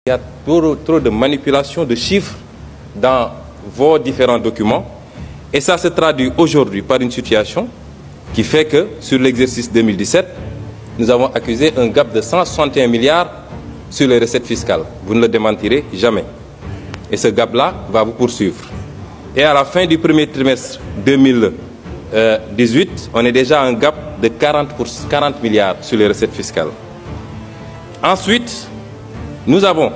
Il y a trop de manipulation de chiffres dans vos différents documents. Et ça se traduit aujourd'hui par une situation qui fait que sur l'exercice 2017, nous avons accusé un gap de 161 milliards sur les recettes fiscales. Vous ne le démentirez jamais. Et ce gap-là va vous poursuivre. Et à la fin du premier trimestre 2018, on est déjà à un gap de 40 milliards sur les recettes fiscales. Ensuite, nous avons,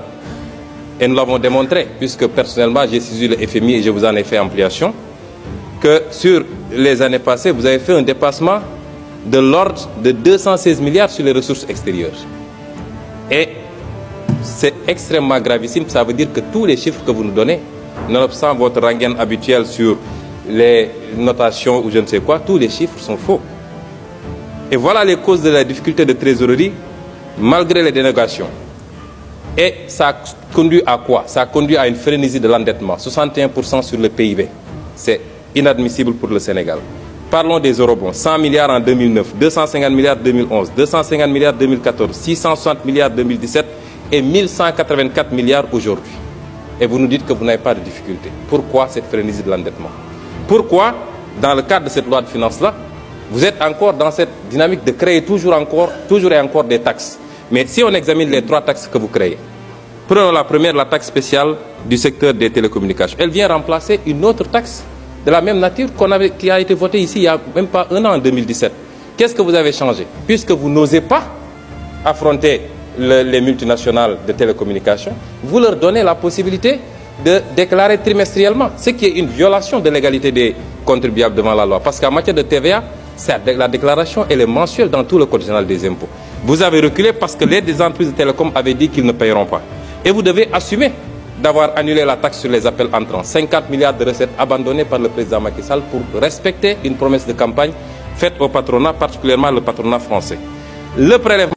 et nous l'avons démontré, puisque personnellement j'ai saisi le FMI et je vous en ai fait ampliation, que sur les années passées, vous avez fait un dépassement de l'ordre de 216 milliards sur les ressources extérieures. Et c'est extrêmement gravissime, ça veut dire que tous les chiffres que vous nous donnez, nonobstant votre rengaine habituelle sur les notations ou je ne sais quoi, tous les chiffres sont faux. Et voilà les causes de la difficulté de trésorerie, malgré les dénégations. Et ça conduit à quoi? Ça conduit à une frénésie de l'endettement, 61% sur le PIB. C'est inadmissible pour le Sénégal. Parlons des eurobonds. 100 milliards en 2009, 250 milliards en 2011, 250 milliards en 2014, 660 milliards en 2017 et 1184 milliards aujourd'hui. Et vous nous dites que vous n'avez pas de difficulté. Pourquoi cette frénésie de l'endettement? Pourquoi, dans le cadre de cette loi de finances-là, vous êtes encore dans cette dynamique de créer toujours et encore des taxes? Mais si on examine les 3 taxes que vous créez, prenons la première, la taxe spéciale du secteur des télécommunications. Elle vient remplacer une autre taxe de la même nature qui a été votée ici il n'y a même pas un an, en 2017. Qu'est-ce que vous avez changé? Puisque vous n'osez pas affronter les multinationales de télécommunications, vous leur donnez la possibilité de déclarer trimestriellement, ce qui est une violation de l'égalité des contribuables devant la loi. Parce qu'en matière de TVA, la déclaration elle est mensuelle dans tout le code général des impôts. Vous avez reculé parce que les entreprises de télécom avaient dit qu'ils ne paieront pas. Et vous devez assumer d'avoir annulé la taxe sur les appels entrants. 50 milliards de recettes abandonnées par le président Macky Sall pour respecter une promesse de campagne faite au patronat, particulièrement le patronat français. Le prélèvement